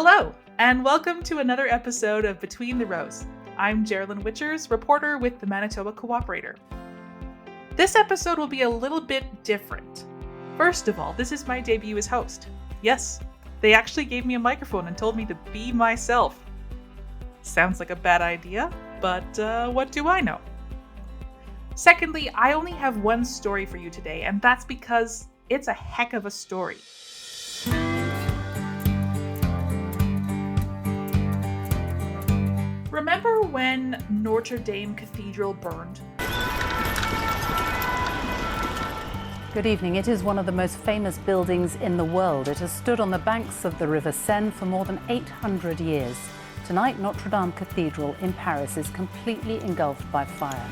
Hello, and welcome to another episode of Between the Rows. I'm Geraldine Witchers, reporter with the Manitoba Co-operator. This episode will be a little bit different. First of all, this is my debut as host. Yes, they actually gave me a microphone and told me to be myself. Sounds like a bad idea, but what do I know? Secondly, I only have one story for you today, and that's because it's a heck of a story. Remember when Notre Dame Cathedral burned? Good evening. It is one of the most famous buildings in the world. It has stood on the banks of the River Seine for more than 800 years. Tonight, Notre Dame Cathedral in Paris is completely engulfed by fire.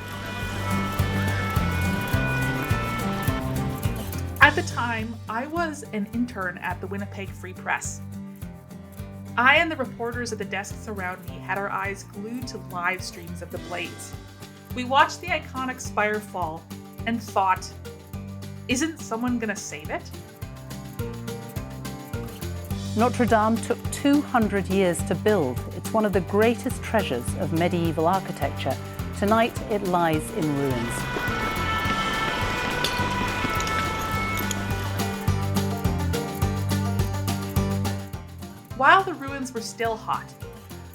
At the time, I was an intern at the Winnipeg Free Press. I and the reporters at the desks around me had our eyes glued to live streams of the blaze. We watched the iconic spire fall and thought, isn't someone gonna save it? Notre Dame took 200 years to build. It's one of the greatest treasures of medieval architecture. Tonight, it lies in ruins. While the ruins were still hot,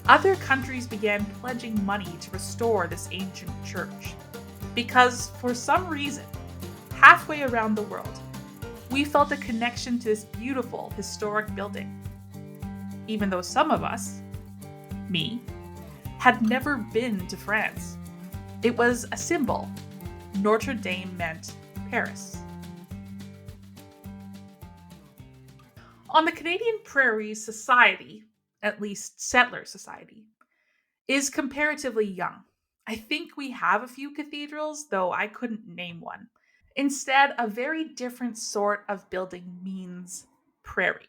other countries began pledging money to restore this ancient church. Because for some reason, halfway around the world, we felt a connection to this beautiful historic building. Even though some of us, me, had never been to France. It was a symbol. Notre Dame meant Paris. On the Canadian Prairie, society, at least settler society, is comparatively young. I think we have a few cathedrals, though I couldn't name one. Instead, a very different sort of building means prairie.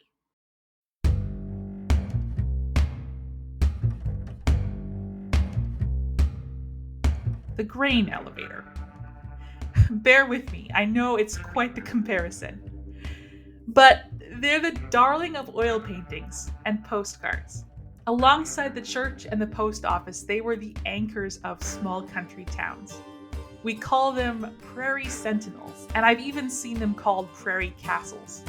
The grain elevator. Bear with me, I know it's quite the comparison. But they're the darling of oil paintings and postcards. Alongside the church and the post office, they were the anchors of small country towns. We call them prairie sentinels, and I've even seen them called prairie castles.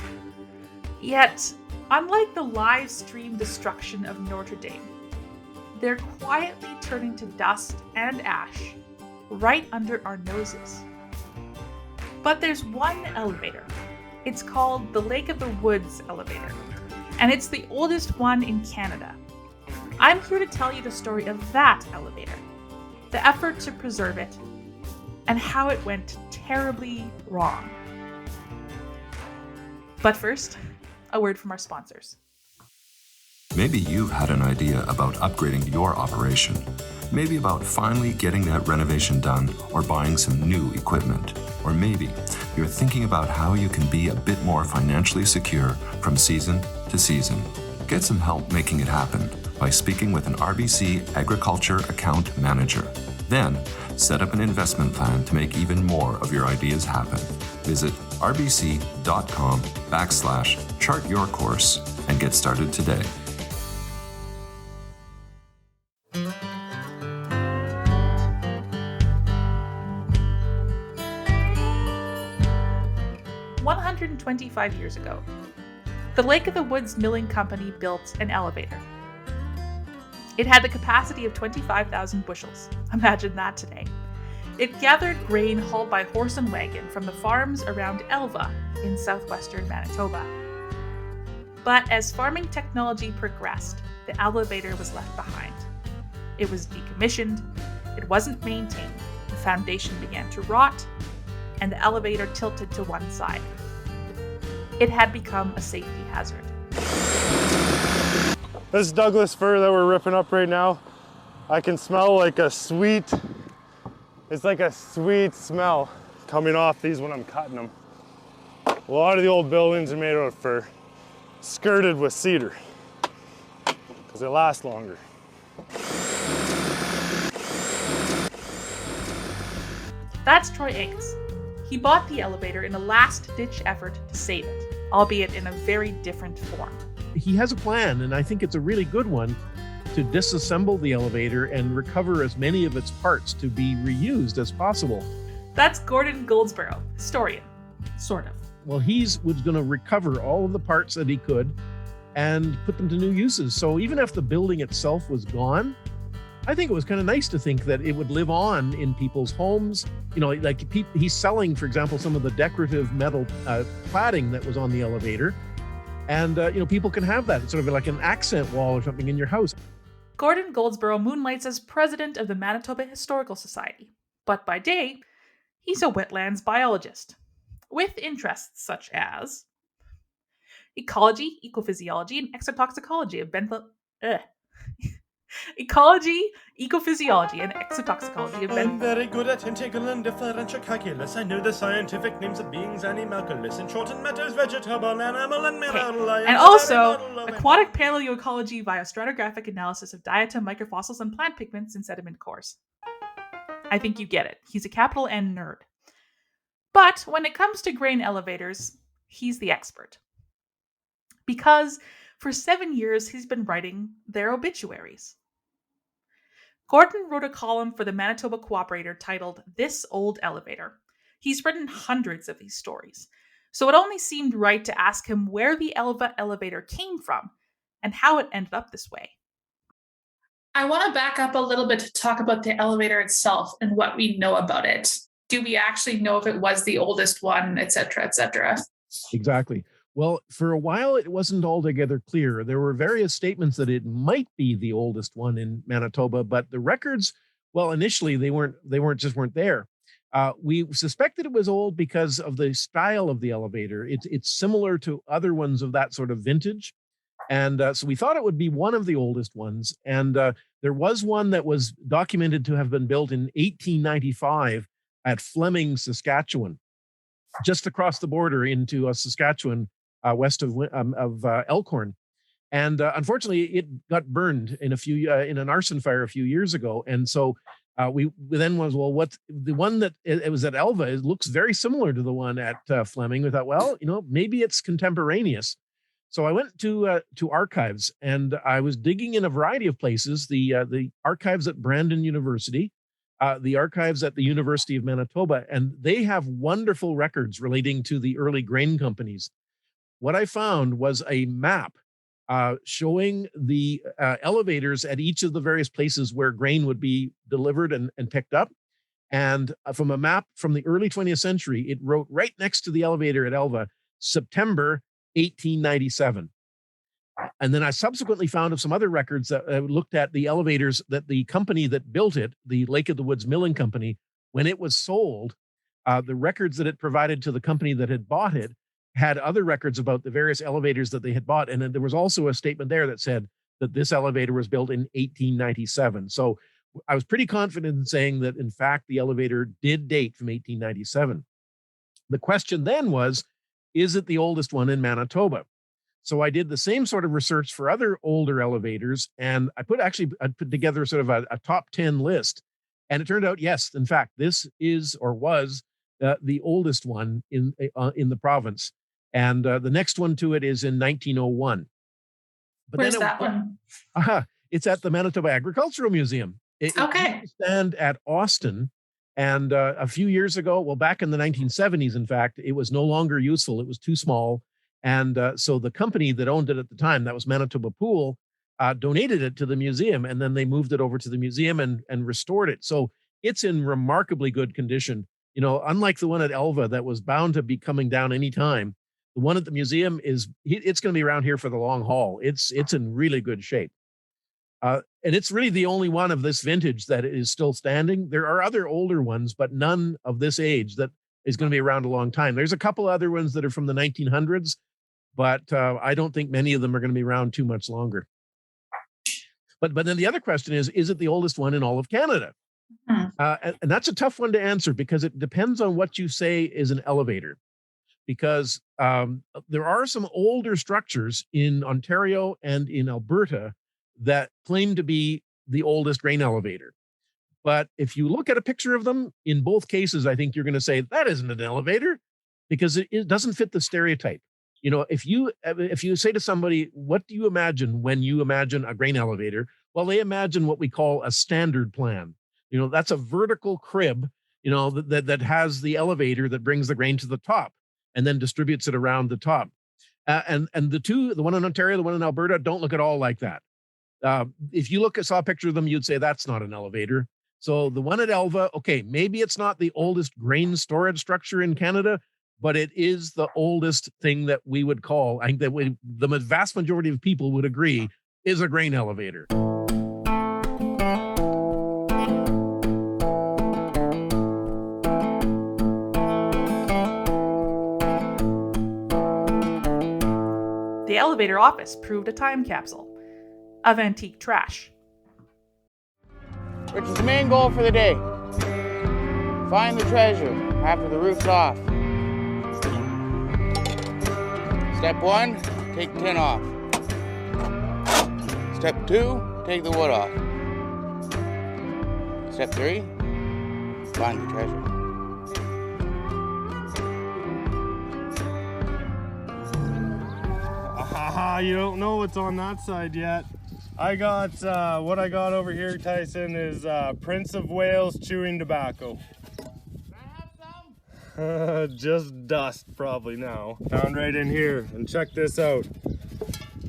Yet, unlike the live stream destruction of Notre Dame, they're quietly turning to dust and ash right under our noses. But there's one elevator. It's called the Lake of the Woods elevator, and it's the oldest one in Canada. I'm here to tell you the story of that elevator, the effort to preserve it, and how it went terribly wrong. But first, a word from our sponsors. Maybe you've had an idea about upgrading your operation. Maybe about finally getting that renovation done or buying some new equipment. Or maybe you're thinking about how you can be a bit more financially secure from season to season. Get some help making it happen by speaking with an RBC Agriculture Account Manager. Then, set up an investment plan to make even more of your ideas happen. Visit rbc.com/chartyourcourse and get started today. "125 years ago, the Lake of the Woods Milling Company built an elevator. It had the capacity of 25,000 bushels. Imagine that today. It gathered grain hauled by horse and wagon from the farms around Elva in southwestern Manitoba. But as farming technology progressed, the elevator was left behind. It was decommissioned, it wasn't maintained, the foundation began to rot, and the elevator tilted to one side. It had become a safety hazard. This Douglas fir that we're ripping up right now, I can smell like it's like a sweet smell coming off these when I'm cutting them. A lot of the old buildings are made out of fir, skirted with cedar, because they last longer. That's Troy Angus. He bought the elevator in a last-ditch effort to save it, albeit in a very different form. he has a plan, and I think it's a really good one, to disassemble the elevator and recover as many of its parts to be reused as possible. That's Gordon Goldsborough, historian, sort of. Well, was going to recover all of the parts that he could and put them to new uses. So even if the building itself was gone, I think it was kind of nice to think that it would live on in people's homes. Like he's selling, for example, some of the decorative metal cladding that was on the elevator. And, people can have that. It's sort of like an accent wall or something in your house. Gordon Goldsborough moonlights as president of the Manitoba Historical Society, but by day, he's a wetlands biologist, with interests such as ecology, ecophysiology, and exotoxicology of ecology, ecophysiology, and exotoxicology of I'm very good at integral and differential calculus. I know the scientific names of beings, animalculus, in short and matters, vegetable, animal, and mineral. And also aquatic paleoecology via stratigraphic analysis of diatom, microfossils, and plant pigments in sediment cores. I think you get it. He's a capital N nerd. But when it comes to grain elevators, he's the expert. Because for 7 years, he's been writing their obituaries. Gordon wrote a column for the Manitoba Co-operator titled This Old Elevator. He's written hundreds of these stories, so it only seemed right to ask him where the Elva elevator came from and how it ended up this way. I want to back up a little bit to talk about the elevator itself and what we know about it. Do we actually know if it was the oldest one, et cetera, et cetera? Exactly. Well, for a while, it wasn't altogether clear. There were various statements that it might be the oldest one in Manitoba, but the records, well, initially they weren't there. We suspected it was old because of the style of the elevator. It's similar to other ones of that sort of vintage. And so we thought it would be one of the oldest ones. And there was one that was documented to have been built in 1895 at Fleming, Saskatchewan, just across the border into Saskatchewan, west of Elkhorn. And unfortunately, it got burned in an arson fire a few years ago. And so we then was, well, what's the one that it was at Elva? It looks very similar to the one at Fleming. We thought, well, maybe it's contemporaneous. So I went to archives, and I was digging in a variety of places. The archives at Brandon University, the archives at the University of Manitoba, and they have wonderful records relating to the early grain companies. What I found was a map showing the elevators at each of the various places where grain would be delivered and picked up. And from a map from the early 20th century, it wrote right next to the elevator at Elva, September 1897. And then I subsequently found of some other records that looked at the elevators that the company that built it, the Lake of the Woods Milling Company, when it was sold, the records that it provided to the company that had bought it had other records about the various elevators that they had bought. And then there was also a statement there that said that this elevator was built in 1897. So I was pretty confident in saying that, in fact, the elevator did date from 1897. The question then was, is it the oldest one in Manitoba? So I did the same sort of research for other older elevators, and I put together sort of a top 10 list. And it turned out, yes, in fact, this is or was the oldest one in the province. And the next one to it is in 1901. But where's that one? It's at the Manitoba Agricultural Museum. Okay. It stand at Austin. And a few years ago, well, back in the 1970s, in fact, it was no longer useful. It was too small. And so the company that owned it at the time, that was Manitoba Pool, donated it to the museum. And then they moved it over to the museum and restored it. So it's in remarkably good condition. Unlike the one at Elva that was bound to be coming down anytime, the one at the museum it's going to be around here for the long haul. It's in really good shape. And it's really the only one of this vintage that is still standing. There are other older ones, but none of this age that is going to be around a long time. There's a couple other ones that are from the 1900s, but I don't think many of them are going to be around too much longer. But then the other question is it the oldest one in all of Canada? And that's a tough one to answer because it depends on what you say is an elevator. Because there are some older structures in Ontario and in Alberta that claim to be the oldest grain elevator. But if you look at a picture of them, in both cases, I think you're going to say that isn't an elevator because it doesn't fit the stereotype. If you say to somebody, what do you imagine when you imagine a grain elevator? Well, they imagine what we call a standard plan. That's a vertical crib, that has the elevator that brings the grain to the top and then distributes it around the top. And the one in Ontario, the one in Alberta, don't look at all like that. If you saw a picture of them, you'd say that's not an elevator. So the one at Elva, okay, maybe it's not the oldest grain storage structure in Canada, but it is the oldest thing that we would call, I think that the vast majority of people would agree, is a grain elevator. The elevator office proved a time capsule of antique trash. Which is the main goal for the day. Find the treasure after the roof's off. Step 1, take the tin off. Step 2, take the wood off. Step 3, find the treasure. You don't know what's on that side yet. I got, what I got over here, Tyson, is Prince of Wales chewing tobacco. Can I have some? Just dust probably now. Found right in here, and check this out.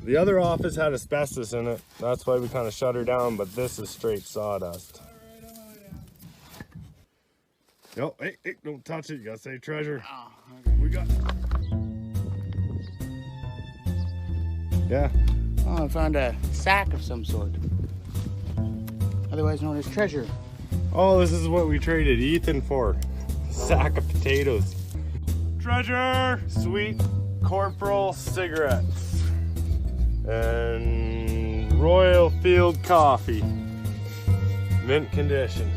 The other office had asbestos in it. That's why we kind of shut her down, but this is straight sawdust. No, hey, don't touch it. You gotta save treasure. Oh, okay. We got... Yeah. Oh, I found a sack of some sort. Otherwise known as treasure. Oh, this is what we traded Ethan for. Sack of potatoes. Treasure! Sweet Corporal cigarettes. And Royal Field coffee. Mint condition.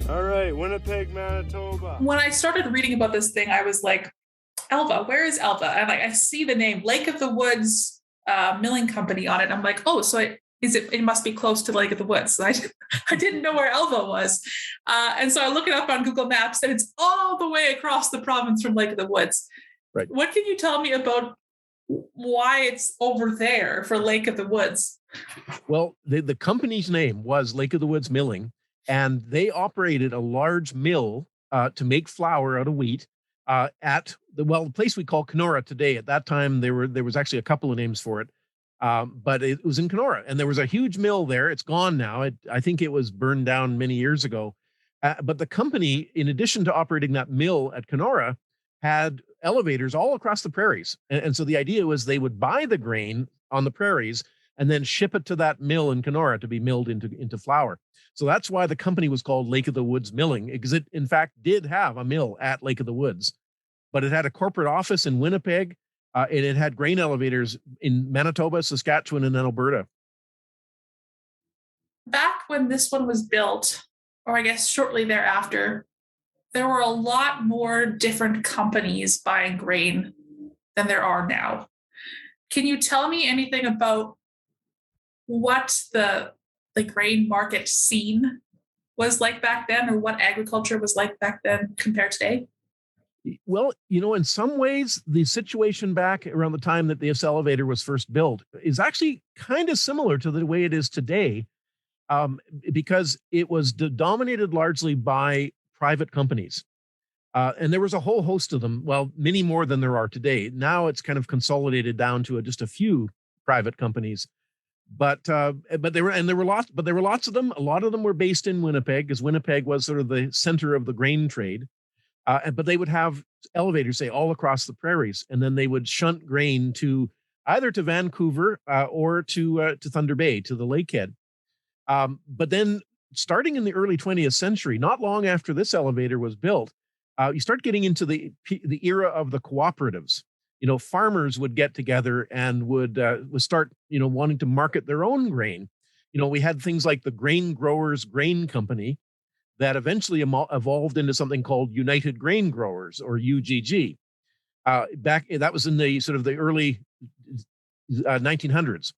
All right, Winnipeg, Manitoba. When I started reading about this thing, I was like, Elva, where is Elva? And I see the name Lake of the Woods Milling Company on it. I'm like, oh, so it must be close to Lake of the Woods. So I didn't know where Elva was. And so I look it up on Google Maps and it's all the way across the province from Lake of the Woods. Right. What can you tell me about why it's over there for Lake of the Woods? Well, the company's name was Lake of the Woods Milling, and they operated a large mill to make flour out of wheat. At the place we call Kenora today. At that time, there was actually a couple of names for it, but it was in Kenora, and there was a huge mill there. It's gone now. I think it was burned down many years ago. But the company, in addition to operating that mill at Kenora, had elevators all across the prairies. And so the idea was they would buy the grain on the prairies and then ship it to that mill in Kenora to be milled into flour. So that's why the company was called Lake of the Woods Milling, because it in fact did have a mill at Lake of the Woods. But it had a corporate office in Winnipeg, and it had grain elevators in Manitoba, Saskatchewan, and Alberta. Back when this one was built, or I guess shortly thereafter, there were a lot more different companies buying grain than there are now. Can you tell me anything about what the grain market scene was like back then, or what agriculture was like back then compared to today? Well, in some ways, the situation back around the time that this elevator was first built is actually kind of similar to the way it is today, because it was dominated largely by private companies. And there was a whole host of them, well, many more than there are today. Now it's kind of consolidated down to just a few private companies. But there were lots of them. A lot of them were based in Winnipeg, because Winnipeg was sort of the center of the grain trade. But they would have elevators, say, all across the prairies, and then they would shunt grain either to Vancouver or to Thunder Bay, to the lakehead. But then, starting in the early 20th century, not long after this elevator was built, you start getting into the era of the cooperatives. Farmers would get together and would start, wanting to market their own grain. We had things like the Grain Growers Grain Company, that eventually evolved into something called United Grain Growers, or UGG. That was in the sort of the early 1900s.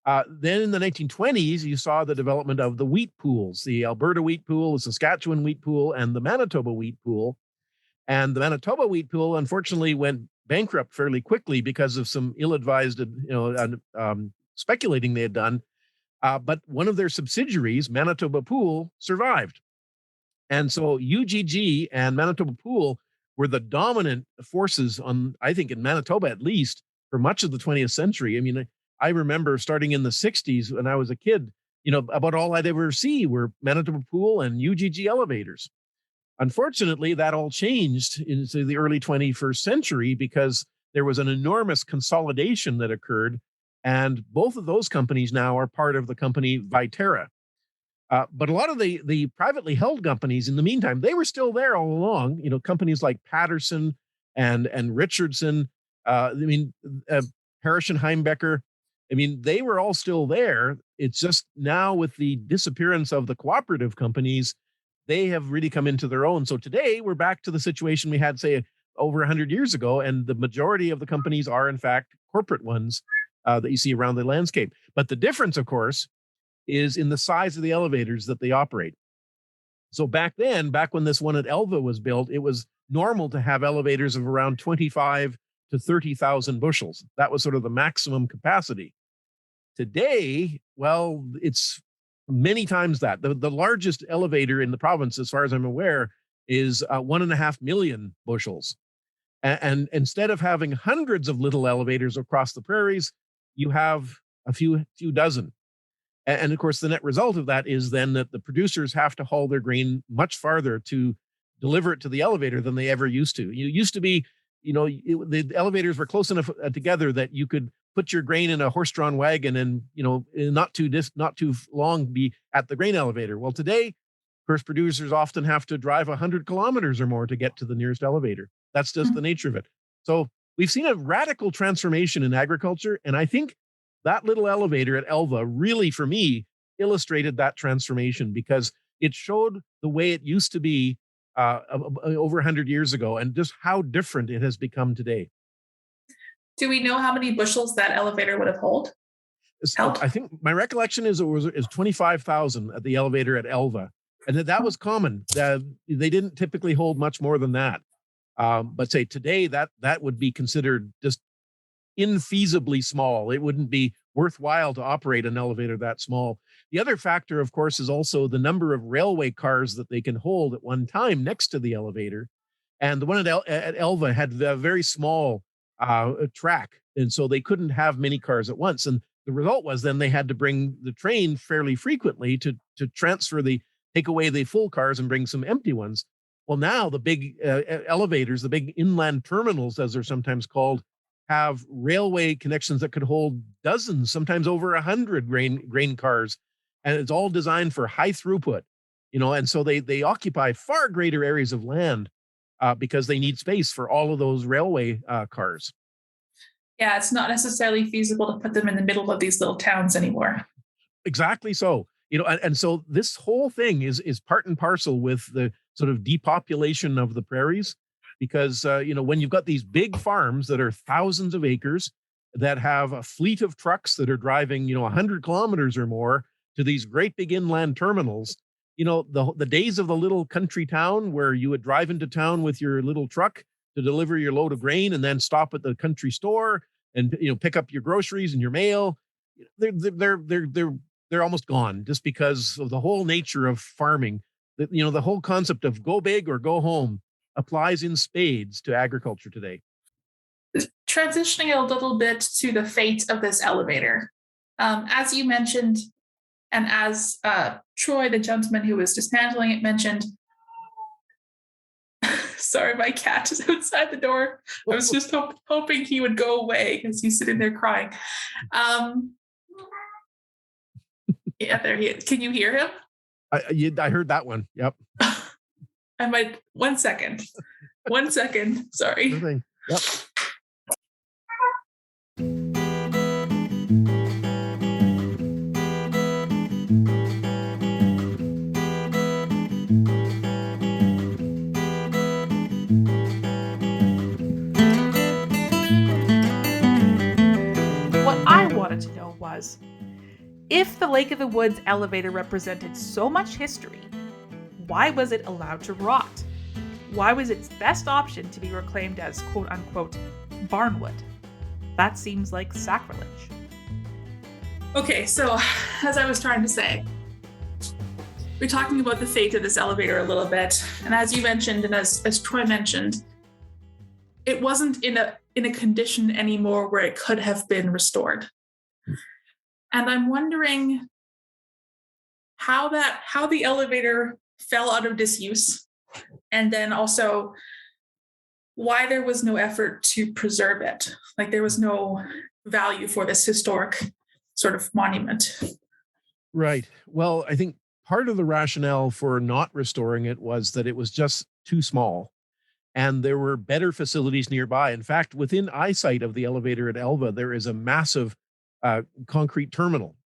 Then in the 1920s, you saw the development of the wheat pools, the Alberta wheat pool, the Saskatchewan wheat pool, and the Manitoba wheat pool. And the Manitoba wheat pool, unfortunately, went bankrupt fairly quickly because of some ill-advised, speculating they had done. But one of their subsidiaries, Manitoba Pool, survived. And so UGG and Manitoba Pool were the dominant forces I think in Manitoba at least, for much of the 20th century. I mean, I remember starting in the 60s when I was a kid, about all I'd ever see were Manitoba Pool and UGG elevators. Unfortunately, that all changed into the early 21st century because there was an enormous consolidation that occurred. And both of those companies now are part of the company Viterra. But a lot of the privately held companies in the meantime, they were still there all along. Companies like Patterson and Richardson, Parrish and Heimbecker. They were all still there. It's just now with the disappearance of the cooperative companies, they have really come into their own. So today we're back to the situation we had, say, over 100 years ago, and the majority of the companies are in fact corporate ones that you see around the landscape. But the difference, of course, is in the size of the elevators that they operate. So back when this one at Elva was built, it was normal to have elevators of around 25 to 30,000 bushels. That was sort of the maximum capacity. Today, well, it's many times that. The largest elevator in the province, as far as I'm aware, is 1.5 million bushels. And instead of having hundreds of little elevators across the prairies, you have a few dozen. And of course, the net result of that is then that the producers have to haul their grain much farther to deliver it to the elevator than they ever used to. You used to be, the elevators were close enough together that you could put your grain in a horse-drawn wagon and, not too long be at the grain elevator. Well, today, of course, producers often have to drive 100 kilometers or more to get to the nearest elevator. That's just the nature of it. So we've seen a radical transformation in agriculture, and I think that little elevator at Elva really, for me, illustrated that transformation because it showed the way it used to be over 100 years ago and just how different it has become today. Do we know how many bushels that elevator would have held? I think my recollection is it was 25,000 at the elevator at Elva, and that was common. They didn't typically hold much more than that. But say today that would be considered just infeasibly small. It wouldn't be worthwhile to operate an elevator that small. The other factor, of course, is also the number of railway cars that they can hold at one time next to the elevator. And the one at Elva had a very small track, and so they couldn't have many cars at once. And the result was then they had to bring the train fairly frequently to take away the full cars and bring some empty ones. Well, now the big elevators, the big inland terminals, as they're sometimes called, have railway connections that could hold dozens, sometimes over 100 grain cars. And it's all designed for high throughput, and so they occupy far greater areas of land because they need space for all of those railway cars. Yeah, it's not necessarily feasible to put them in the middle of these little towns anymore. Exactly so. And so this whole thing is part and parcel with the sort of depopulation of the prairies. Because, when you've got these big farms that are thousands of acres that have a fleet of trucks that are driving, 100 kilometers or more to these great big inland terminals, the days of the little country town where you would drive into town with your little truck to deliver your load of grain and then stop at the country store and, pick up your groceries and your mail, they're almost gone just because of the whole nature of farming. The whole concept of go big or go home applies in spades to agriculture today. Transitioning a little bit to the fate of this elevator. As you mentioned, and as Troy, the gentleman who was dismantling it, mentioned, sorry, my cat is outside the door. I was just hoping he would go away because he's sitting there crying. Yeah, there he is. Can you hear him? I heard that one. Yep. I might. 1 second. 1 second. Sorry. Yep. What I wanted to know was, if the Lake of the Woods elevator represented so much history, why was it allowed to rot? Why was its best option to be reclaimed as quote-unquote barnwood. That seems like sacrilege. Okay, so as I was trying to say, we're talking about the fate of this elevator a little bit. And as you mentioned, and as Troy mentioned, it wasn't in a condition anymore where it could have been restored. And I'm wondering how the elevator fell out of disuse, and then also why there was no effort to preserve it. Like there was no value for this historic sort of monument. Right. Well, I think part of the rationale for not restoring it was that it was just too small and there were better facilities nearby. In fact, within eyesight of the elevator at Elva, there is a massive concrete terminal.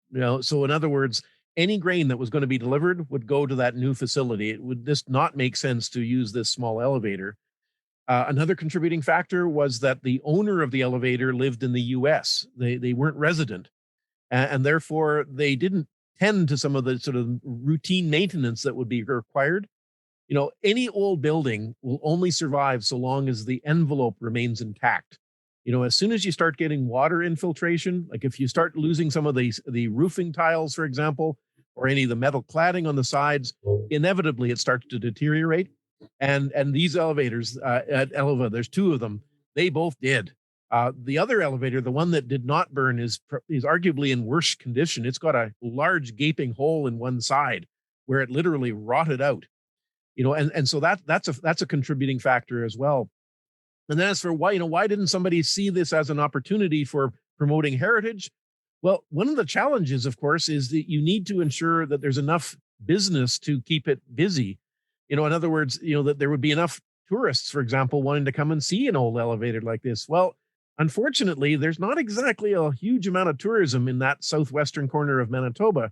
So in other words, any grain that was going to be delivered would go to that new facility. It would just not make sense to use this small elevator. Another contributing factor was that the owner of the elevator lived in the US. They weren't resident, and therefore they didn't tend to some of the sort of routine maintenance that would be required. Any old building will only survive so long as the envelope remains intact. As soon as you start getting water infiltration, like if you start losing some of the roofing tiles, for example, or any of the metal cladding on the sides, inevitably it starts to deteriorate. And these elevators at Elva, there's two of them, they both did. The other elevator, the one that did not burn, is arguably in worse condition. It's got a large gaping hole in one side where it literally rotted out. And so that's a contributing factor as well. And then as for why didn't somebody see this as an opportunity for promoting heritage? Well, one of the challenges, of course, is that you need to ensure that there's enough business to keep it busy. In other words, that there would be enough tourists, for example, wanting to come and see an old elevator like this. Well, unfortunately, there's not exactly a huge amount of tourism in that southwestern corner of Manitoba.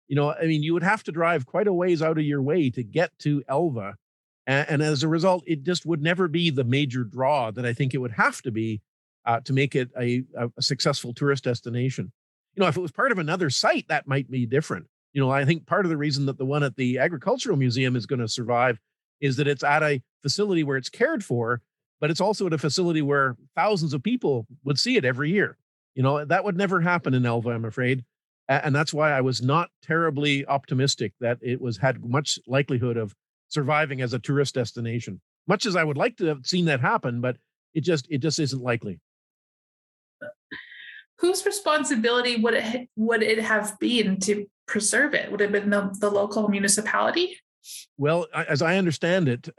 You would have to drive quite a ways out of your way to get to Elva. And as a result, it just would never be the major draw that I think it would have to be to make it a successful tourist destination. If it was part of another site, that might be different. I think part of the reason that the one at the Agricultural Museum is going to survive is that it's at a facility where it's cared for, but it's also at a facility where thousands of people would see it every year. That would never happen in Elva, I'm afraid. And that's why I was not terribly optimistic that it had much likelihood of surviving as a tourist destination. Much as I would like to have seen that happen, but it just isn't likely. Whose responsibility would it have been to preserve it? Would it have been the local municipality? Well, as I understand it,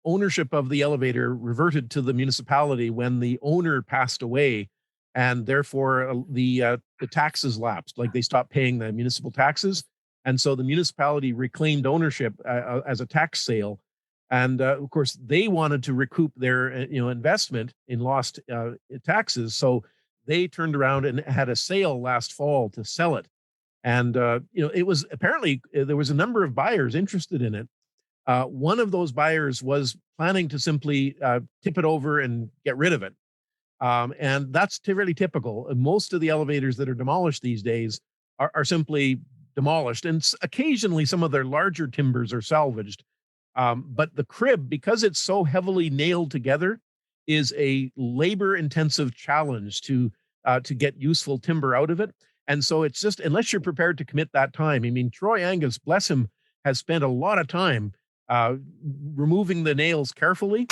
ownership of the elevator reverted to the municipality when the owner passed away, and therefore the taxes lapsed. Like they stopped paying the municipal taxes, and so the municipality reclaimed ownership as a tax sale. And of course, they wanted to recoup their investment in lost taxes, so they turned around and had a sale last fall to sell it. And it was apparently there was a number of buyers interested in it. One of those buyers was planning to simply tip it over and get rid of it. And that's really typical. Most of the elevators that are demolished these days are simply demolished. And occasionally some of their larger timbers are salvaged. But the crib, because it's so heavily nailed together, is a labor-intensive challenge to get useful timber out of it. And so it's just, unless you're prepared to commit that time. Troy Angus, bless him, has spent a lot of time removing the nails carefully.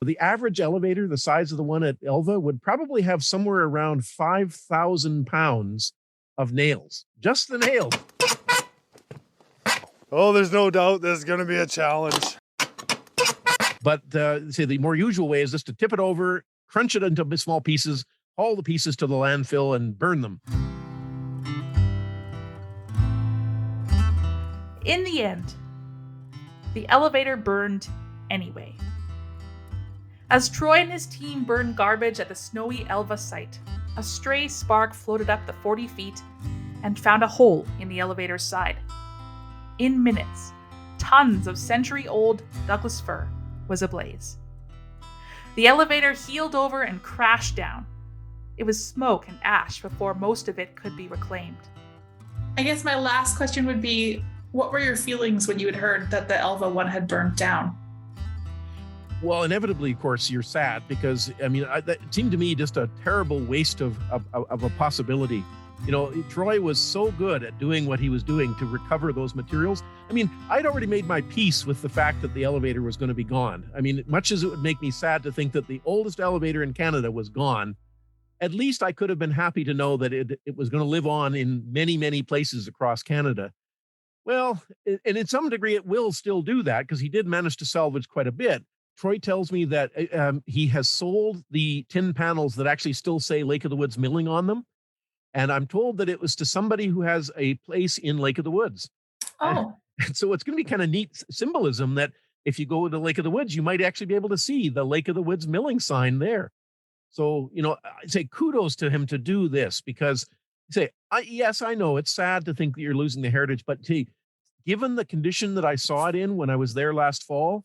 The average elevator, the size of the one at Elva, would probably have somewhere around 5,000 pounds of nails. Just the nails. Oh, there's no doubt this is going to be a challenge. But the more usual way is just to tip it over, crunch it into small pieces, haul the pieces to the landfill, and burn them. In the end, the elevator burned anyway. As Troy and his team burned garbage at the snowy Elva site, a stray spark floated up the 40 feet and found a hole in the elevator's side. In minutes, tons of century-old Douglas fir was ablaze. The elevator heeled over and crashed down. It was smoke and ash before most of it could be reclaimed. I guess my last question would be, what were your feelings when you had heard that the Elva one had burned down? Well, inevitably, of course, you're sad because, that seemed to me just a terrible waste of a possibility. Troy was so good at doing what he was doing to recover those materials. I'd already made my peace with the fact that the elevator was going to be gone. Much as it would make me sad to think that the oldest elevator in Canada was gone, at least I could have been happy to know that it was going to live on in many, many places across Canada. Well, and in some degree, it will still do that because he did manage to salvage quite a bit. Troy tells me that he has sold the tin panels that actually still say Lake of the Woods Milling on them. And I'm told that it was to somebody who has a place in Lake of the Woods. Oh. And so it's going to be kind of neat symbolism that if you go to Lake of the Woods, you might actually be able to see the Lake of the Woods Milling sign there. So, I say kudos to him to do this because yes, I know it's sad to think that you're losing the heritage, but given the condition that I saw it in when I was there last fall,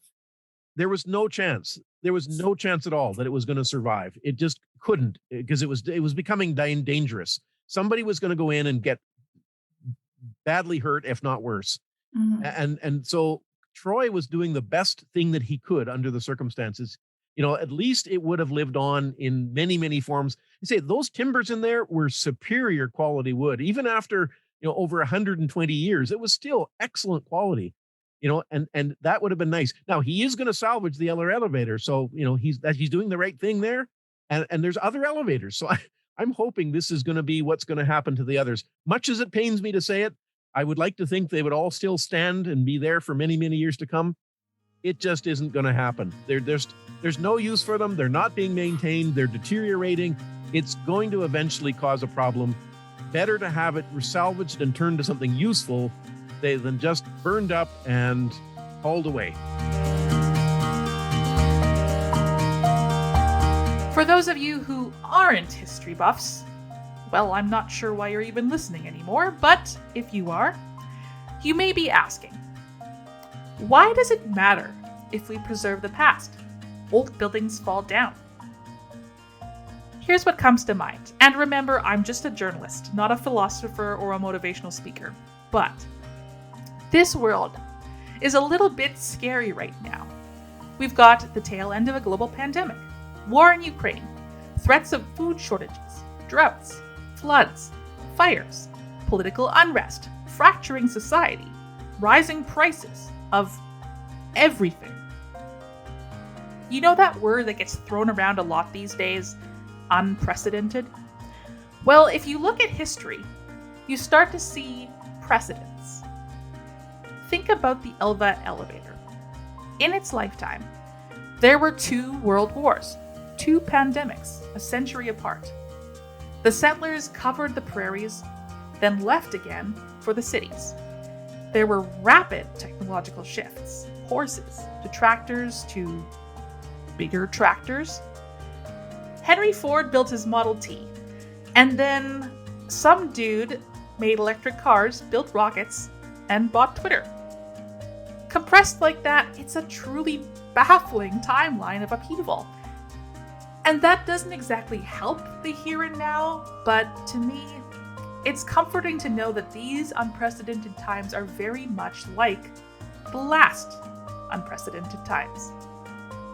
there was no chance. There was no chance at all that it was going to survive. It just couldn't because it was becoming dangerous. Somebody was going to go in and get badly hurt, if not worse. Mm-hmm. And so Troy was doing the best thing that he could under the circumstances. At least it would have lived on in many, many forms. Those timbers in there were superior quality wood. Even after, over 120 years, it was still excellent quality. And that would have been nice. Now he is going to salvage the other elevator. So, he's doing the right thing there. And there's other elevators. So I'm hoping this is going to be what's going to happen to the others. Much as it pains me to say it, I would like to think they would all still stand and be there for many, many years to come. It just isn't going to happen. There's no use for them. They're not being maintained. They're deteriorating. It's going to eventually cause a problem. Better to have it salvaged and turned to something useful than just burned up and hauled away. For those of you who aren't history buffs, well, I'm not sure why you're even listening anymore, but if you are, you may be asking, why does it matter if we preserve the past? Old buildings fall down. Here's what comes to mind. And remember, I'm just a journalist, not a philosopher or a motivational speaker. But this world is a little bit scary right now. We've got the tail end of a global pandemic, war in Ukraine, threats of food shortages, droughts, floods, fires, political unrest, fracturing society, rising prices of everything. You know that word that gets thrown around a lot these days? Unprecedented? Well, if you look at history, you start to see precedents. Think about the Elva elevator. In its lifetime, there were 2 world wars, 2 pandemics, a century apart. The settlers covered the prairies, then left again for the cities. There were rapid technological shifts, horses to tractors to bigger tractors. Henry Ford built his Model T, and then some dude made electric cars, built rockets, and bought Twitter. Compressed like that, it's a truly baffling timeline of upheaval. And that doesn't exactly help the here and now, but to me, it's comforting to know that these unprecedented times are very much like the last unprecedented times.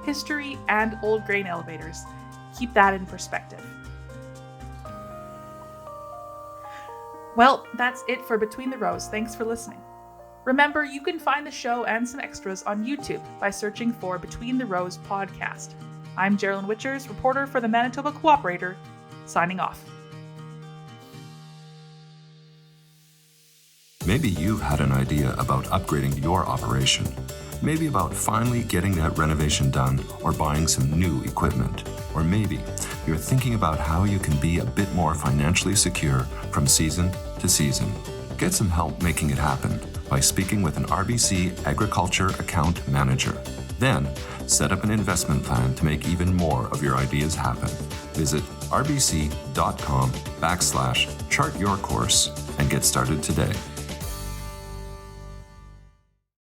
History and old grain elevators keep that in perspective. Well, that's it for Between the Rows. Thanks for listening. Remember, you can find the show and some extras on YouTube by searching for Between the Rows podcast. I'm Geraldine Witchers, reporter for the Manitoba Co-operator, signing off. Maybe you've had an idea about upgrading your operation. Maybe about finally getting that renovation done or buying some new equipment. Or maybe you're thinking about how you can be a bit more financially secure from season to season. Get some help making it happen by speaking with an RBC Agriculture Account Manager. Then, set up an investment plan to make even more of your ideas happen. Visit rbc.com/chart your course and get started today.